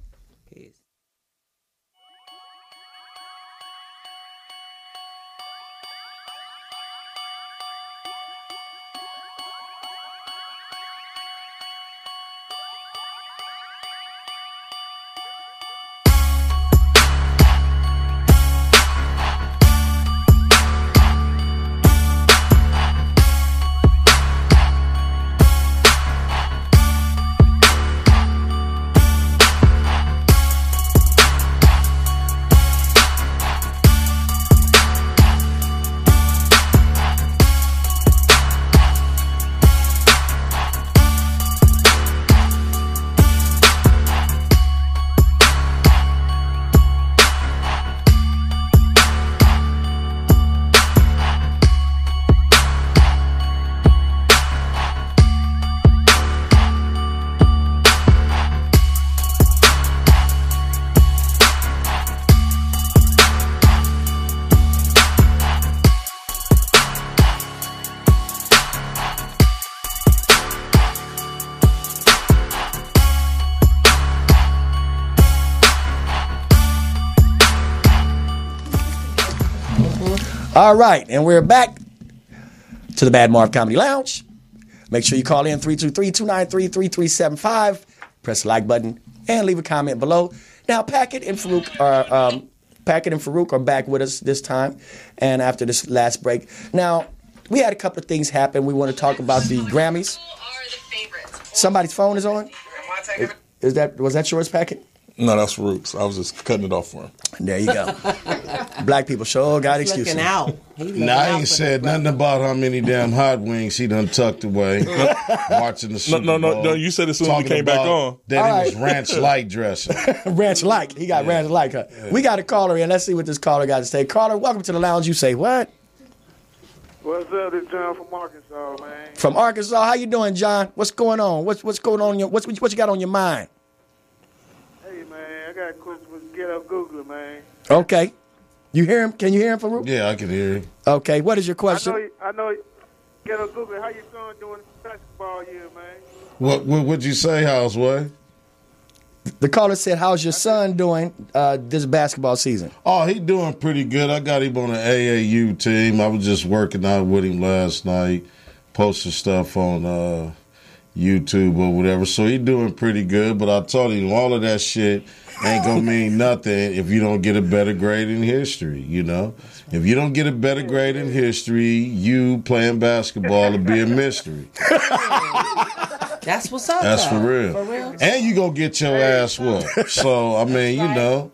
B: All right, and we're back to the Mad Marv Comedy Lounge. Make sure you call in 323-293-3375. Press the like button and leave a comment below. Now, Packett and Farooq are back with us this time, and after this last break. Now, we had a couple of things happen. We want to talk about the Grammys. Somebody's phone is on. Was that yours, Packett?
D: No, that's Farooq's. I was just cutting it off for him.
B: There you go. Black people sure got excuses.
E: Looking out.
C: Now, I ain't said nothing about how many damn hot wings he done tucked away watching the Super Bowl.
D: No, you said as soon as we came back on.
C: That he was ranch light dressing.
B: Ranch light. He got ranch light. Huh? Yeah. We got a caller in. Let's see what this caller got to say. Caller, welcome to the lounge. You say what?
K: What's up? This is John from Arkansas, man.
B: From Arkansas. How you doing, John? What's going on? What's going on? What you got on your mind?
K: Hey, man, I got a question for Get Up Googler, man.
B: Okay. You hear him? Can you hear him, Farooq?
C: Yeah, I can hear him.
B: Okay. What is your question?
K: I know. Get Up Googler. How your son doing basketball year, man?
C: What'd you say, Houseway?
B: The caller said, how's your son doing this basketball season?
C: Oh, he doing pretty good. I got him on the AAU team. I was just working out with him last night, posting stuff on YouTube or whatever. So he doing pretty good. But I told him all of that shit ain't going to mean nothing if you don't get a better grade in history, you know? If you don't get a better grade in history, you playing basketball will be a mystery.
E: That's what's up.
C: That's for real. And you gonna get your ass whooped. So I mean, you know.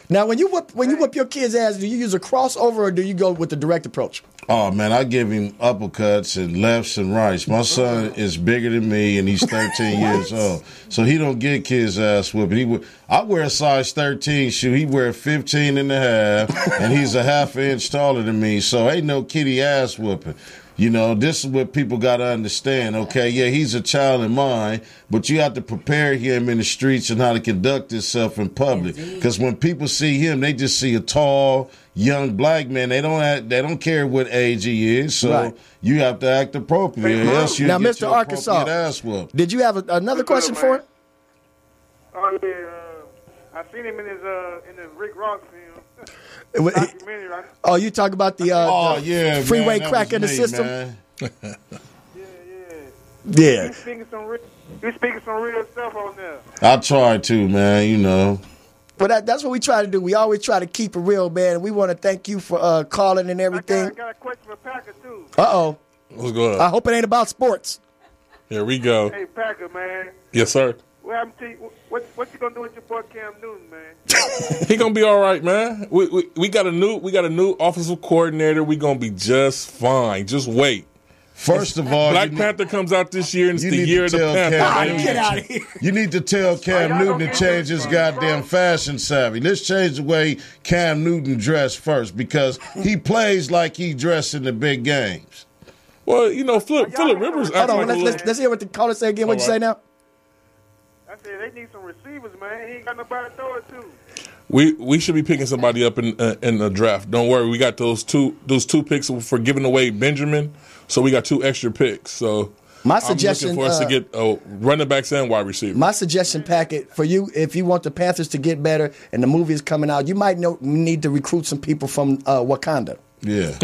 B: Now, when you whip your kid's ass, do you use a crossover or do you go with the direct approach?
C: Oh man, I give him uppercuts and lefts and rights. My son is bigger than me, and he's 13 years old, so he don't get kids' ass whooping. I wear a size 13 shoe. He wear 15 and a half, and he's a half an inch taller than me. So ain't no kitty ass whooping. You know, this is what people got to understand, okay? Yeah, he's a child in mind, but you have to prepare him in the streets and how to conduct himself in public. Because when people see him, they just see a tall, young black man. They don't care what age he is, so you have to act appropriately. Else you
B: now,
C: get
B: Mr.
C: your
B: Arkansas,
C: ass whooped.
B: Did you have another question for him?
K: Oh, yeah. I seen him in the Rick Ross film.
B: Oh, you talk about the freeway crack in the system? Yeah.
K: You speaking some real stuff on there.
C: I try to, man, you know.
B: Well, that's what we try to do. We always try to keep it real, man. And we want to thank you for calling and everything.
K: I got a question for Packer, too.
B: Uh-oh.
D: What's going on?
B: I hope it ain't about sports.
D: Here we go.
K: Hey, Packer, man.
D: Yes, sir.
K: What you gonna do with your boy Cam Newton, man?
D: He gonna be all right, man. We got a new offensive coordinator. We gonna be just fine. Just wait.
C: First of all,
D: Black Panther comes out this year, and it's the year of the Panther.
B: Get out of here.
C: You need to tell Cam Newton to change his goddamn fashion savvy. Let's change the way Cam Newton dressed first, because he plays like he dressed in the big games.
D: Well, you know, Phillip Rivers.
B: Hold on, let's hear what the caller say again. What'd you say now?
K: I said they need some receivers, man. He ain't got nobody to throw it to.
D: We should be picking somebody up in the draft. Don't worry, we got those two picks for giving away Benjamin, so we got 2 extra picks. So
B: my suggestion
D: I'm looking for us to get running backs and wide receivers.
B: My suggestion, Packett, for you, if you want the Panthers to get better and the movie is coming out, you might need to recruit some people from Wakanda.
C: Yeah.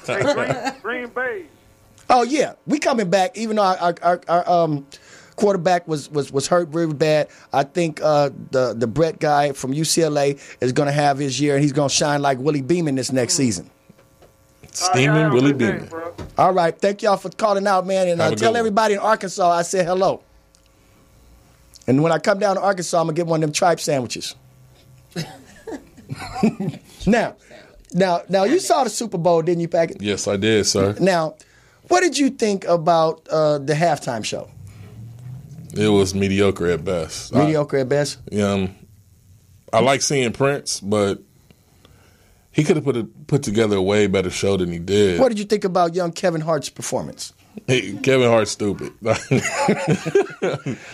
K: Hey, Green Bay.
B: Oh yeah, we coming back. Even though our quarterback was hurt really bad. I think the Brett guy from UCLA is going to have his year, and he's going to shine like Willie Beeman this next season.
D: Steaming Willie Beeman.
B: All right, thank y'all for calling out, man, and tell everybody in Arkansas I said hello. And when I come down to Arkansas, I'm going to get one of them tripe sandwiches. Now, you saw the Super Bowl, didn't you, Packett?
D: Yes, I did, sir.
B: Now, what did you think about the halftime show?
D: It was mediocre at best.
B: Mediocre at best?
D: I like seeing Prince, but he could have put together a way better show than he did.
B: What did you think about young Kevin Hart's performance?
D: Hey, Kevin Hart's stupid.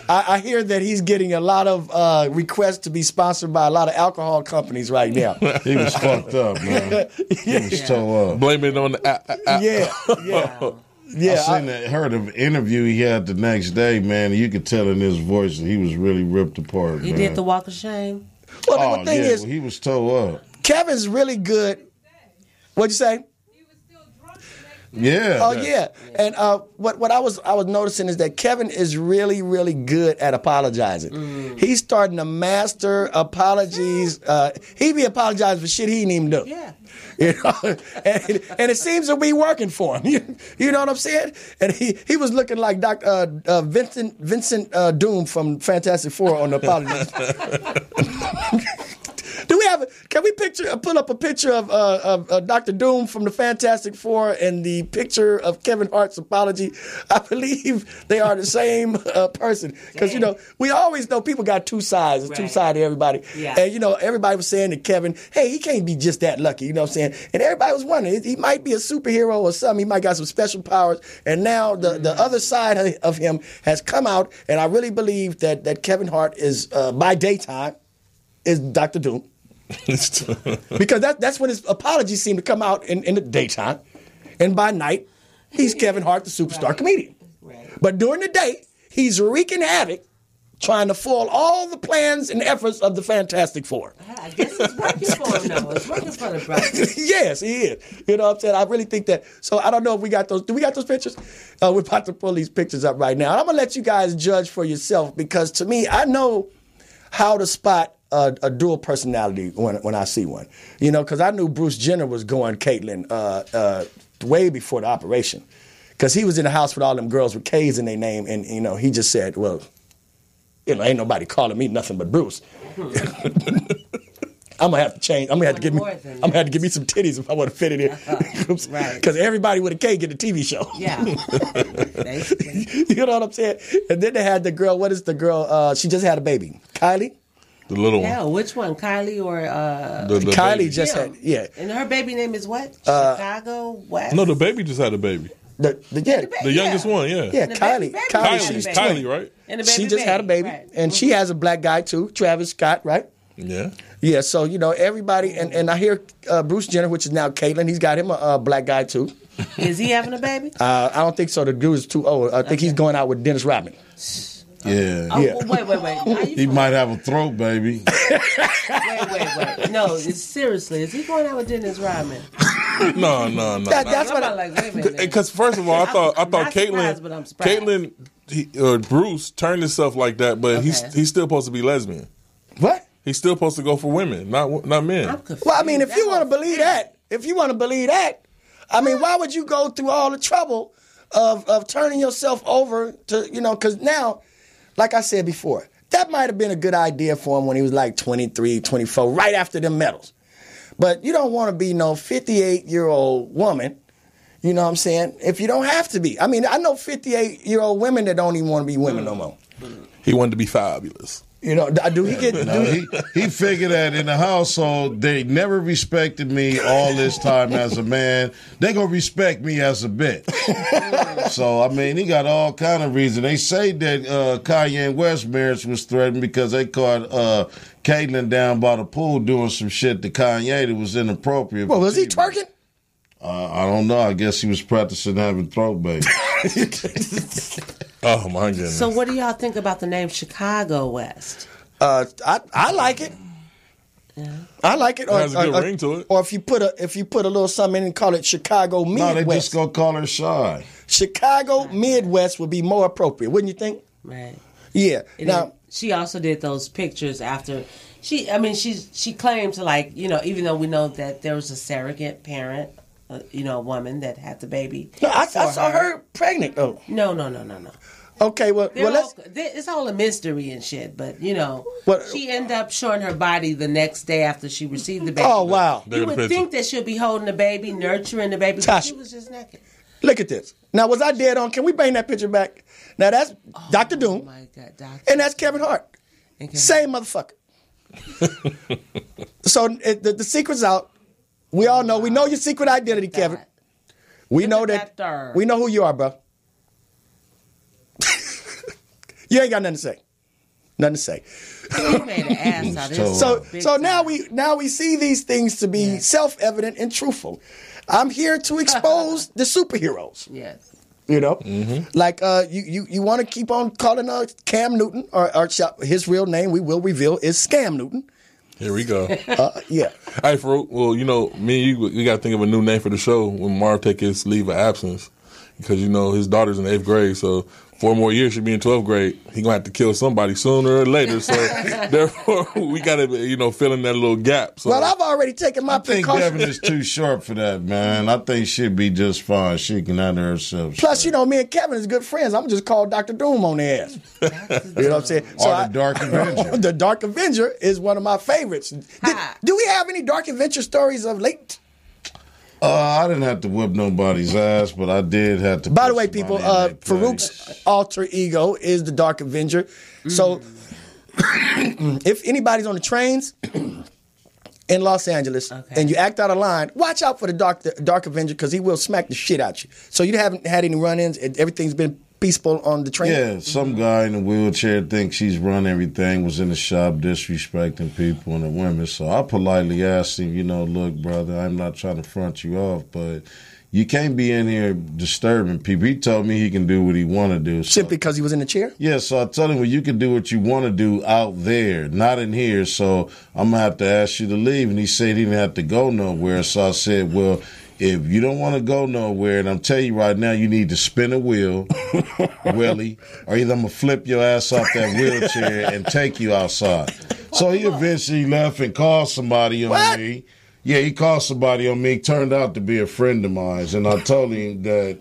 B: I hear that he's getting a lot of requests to be sponsored by a lot of alcohol companies right now.
C: He was fucked up, man. He was toe up.
D: Blame it on the
B: Yeah,
C: I heard an interview he had the next day, man. And you could tell in his voice that he was really ripped apart.
E: He did the walk of shame.
B: Well, the thing is,
C: he was toe up.
B: Kevin's really good. What'd you say?
L: He was
C: Yeah.
B: Oh yeah. And what I was noticing is that Kevin is really, really good at apologizing. He's starting to master apologies. He be apologizing for shit he didn't even do.
E: Yeah.
B: You know? and it seems to be working for him. You know what I'm saying? And he was looking like Vincent Doom from Fantastic Four on the apologies. Can we pull up a picture of Dr. Doom from the Fantastic Four and the picture of Kevin Hart's apology? I believe they are the same person. Because, we always know people got two sides. It's two sides to everybody. Yeah. And, everybody was saying to Kevin, hey, he can't be just that lucky. You know what I'm saying? And everybody was wondering, he might be a superhero or something. He might got some special powers. And now the other side of him has come out. And I really believe that Kevin Hart is, by daytime, is Dr. Doom. Because that's when his apologies seem to come out in the daytime, and by night he's Kevin Hart, the superstar comedian. Right. But during the day he's wreaking havoc, trying to foil all the plans and efforts of the Fantastic Four.
E: I guess it's working for him now. It's working for the brother.
B: Yes, he is. You know what I'm saying? I really think that. So I don't know if we got those. Do we got those pictures? We're about to pull these pictures up right now. And I'm gonna let you guys judge for yourself, because to me, I know how to spot a dual personality when I see one. Because I knew Bruce Jenner was going Caitlyn way before the operation. Because he was in the house with all them girls with K's in their name, and, he just said, well, ain't nobody calling me nothing but Bruce. I'm going to have to change. I'm going to have to give me some titties if I want to fit it in. Right. Because everybody with a K get a TV show.
E: Yeah.
B: You know what I'm saying? And then they had the girl, what is the girl? She just had a baby. Kylie?
C: The little one.
E: Yeah, which one? Kylie or
B: Kylie
E: baby.
B: Just had, yeah.
E: And her baby name is what? Chicago West?
D: No, the baby just had a baby.
B: The
D: youngest one, yeah.
B: Yeah, Kylie, she's
D: Kylie, right?
E: And the baby
B: she just had a baby, right. And she has a black guy too, Travis Scott, right?
D: Yeah.
B: Yeah, so, everybody, and I hear Bruce Jenner, which is now Caitlyn, he's got him a black guy too.
E: Is he having a baby?
B: I don't think so. The dude is too old. I think he's going out with Dennis Rodman.
C: Yeah.
E: Oh, yeah. Wait.
C: He might have a throat baby.
E: Wait. No, seriously. Is he going out with Dennis Rodman?
D: No.
B: That's what I'm
E: like, wait a minute.
D: Because first of all, I thought
E: Caitlyn,
D: Bruce turned himself like that, but he's still supposed to be lesbian.
B: What?
D: He's still supposed to go for women, not men.
B: Well, I mean, if you want to believe that, I mean, why would you go through all the trouble of turning yourself over to, because now, like I said before, that might have been a good idea for him when he was like 23, 24, right after them medals. But you don't want to be no 58-year-old woman, you know what I'm saying, if you don't have to be. I mean, I know 58-year-old women that don't even want to be women no more.
D: He wanted to be fabulous.
B: Do he get...
C: He figured that in the household, they never respected me all this time as a man. They going to respect me as a bitch. So, I mean, he got all kind of reasons. They say that Kanye and West's marriage was threatened because they caught Caitlyn down by the pool doing some shit to Kanye that was inappropriate.
B: Well, was he twerking?
C: I don't know. I guess he was practicing having throat baby.
D: Oh, my goodness.
E: So what do y'all think about the name Chicago West?
B: I like it. Yeah. I like it.
D: It has a good ring to it.
B: Or if you put a little something in and call it Chicago Midwest.
C: No, they just gonna call her Shy.
B: Chicago Midwest would be more appropriate, wouldn't you think?
E: Right.
B: Yeah.
E: And
B: now
E: she also did those pictures after she claimed to even though we know that there was a surrogate parent, a woman that had the baby.
B: No, I saw her pregnant though.
E: No.
B: Okay, well
E: it's all a mystery and shit, but she ended up showing her body the next day after she received the baby.
B: Oh wow!
E: You would think that she'll be holding the baby, nurturing the baby, but she was just naked.
B: Look at this. Now, was I dead on? Can we bring that picture back? Now that's Dr. Doom.
E: Oh my God, Doctor.
B: And that's Kevin Hart. Same motherfucker. So the secret's out. We all know. We know your secret identity, Kevin. We know that. We know who you are, bro. You ain't got nothing to say. Nothing to say.
E: You made an ass out of this.
B: So now we see these things to be self-evident and truthful. I'm here to expose the superheroes.
E: Yes.
B: Like you want to keep on calling Cam Newton or his real name we will reveal is Scam Newton.
D: Here we go.
B: Yeah.
D: Hey, Farooq, well, you know, me and you, we got to think of a new name for the show when Marv take his leave of absence. Because, you know, his daughter's in 8th grade, so 4 more years she'll be in 12th grade. He going to have to kill somebody sooner or later. So, therefore, we got to, you know, fill in that little gap. So.
B: Well, I've already taken my precautions.
C: I think Devin is too short for that, man. I think she'll be just fine. She can handle herself.
B: Plus, you know, me and Kevin is good friends. I'm just call Dr. Doom on their ass. You know what I'm saying?
C: So the Dark Avenger.
B: The Dark Avenger is one of my favorites. Do we have any Dark Adventure stories of late?
C: I didn't have to whip nobody's ass, but I did have to.
B: By the way, people, Farouk's alter ego is the Dark Avenger. So, if anybody's on the trains in Los Angeles and you act out of line, watch out for the Dark Avenger because he will smack the shit out you. So you haven't had any run-ins. Everything's been peaceful on the train.
C: Yeah, some guy in a wheelchair thinks he's run everything, was in the shop disrespecting people and the women. So I politely asked him, you know, look, brother, I'm not trying to front you off, but you can't be in here disturbing people. He told me he can do what he want to do. So.
B: Simply because he was in the chair?
C: Yeah, so I told him, well, you can do what you want to do out there, not in here, so I'm going to have to ask you to leave. And he said he didn't have to go nowhere. So I said, well, if you don't want to go nowhere, and I'm telling you right now, you need to spin a wheel, Willie, or either I'm going to flip your ass off that wheelchair and take you outside. So he eventually left and called somebody on me. Yeah, he called somebody on me. Turned out to be a friend of mine, and I told him that,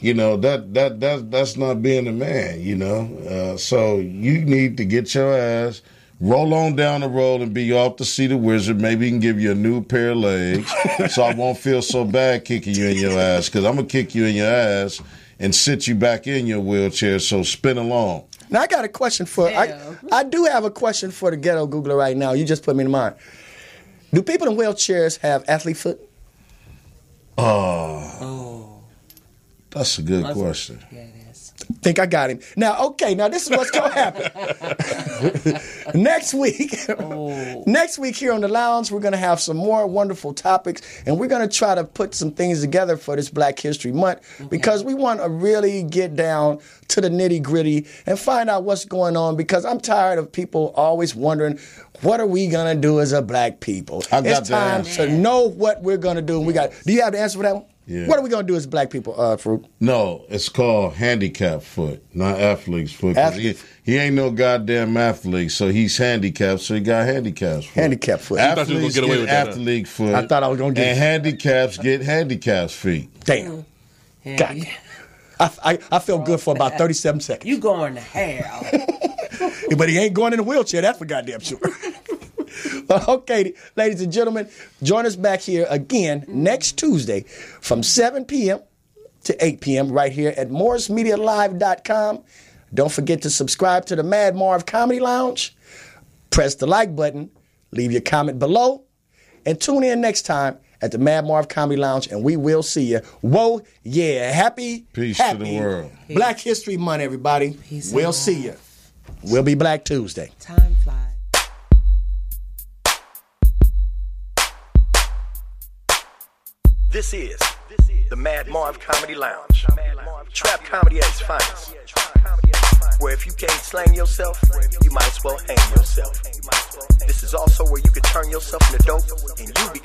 C: you know, that's not being a man, you know. So you need to get your ass, roll on down the road and be off to see the wizard. Maybe he can give you a new pair of legs so I won't feel so bad kicking you in your ass, because I'm going to kick you in your ass and sit you back in your wheelchair, so spin along.
B: Now, I got a question for, I do have a question for the ghetto Googler right now. You just put me in mind. Do people in wheelchairs have athlete foot?
C: That's a good question.
B: Yeah, it is. Think I got him. Now, okay, now this is what's going to happen. Next week here on the lounge, we're going to have some more wonderful topics, and we're going to try to put some things together for this Black History Month because we want to really get down to the nitty-gritty and find out what's going on, because I'm tired of people always wondering, what are we going to do as a black people? It's time to know what we're going to do. Do you have the answer for that one?
C: Yeah.
B: What are we going to do as black people, Farooq?
C: No, it's called handicap foot, not athlete's foot. He ain't no goddamn athlete, so he's handicapped, so he got handicapped foot.
B: Handicap foot.
C: Athletes get athlete foot.
B: I thought I was going to get
C: and handicaps get handicapped feet.
B: Damn. God. I felt good for about 37 seconds.
E: You going to hell.
B: But he ain't going in a wheelchair, that's for goddamn sure. Okay, ladies and gentlemen, join us back here again next Tuesday from 7 p.m. to 8 p.m. right here at morrismedialive.com. Don't forget to subscribe to the Mad Marv Comedy Lounge. Press the like button, leave your comment below, and tune in next time at the Mad Marv Comedy Lounge, and we will see you. Whoa, yeah, happy
C: to the world.
B: Black History Month, everybody. We'll see you. We'll be Black Tuesday.
E: Time flies.
B: This is the Mad Marv Comedy Lounge. Trap comedy at its finest. Where if you can't slang yourself, you might as well hang yourself. This is also where you can turn yourself into dope and you become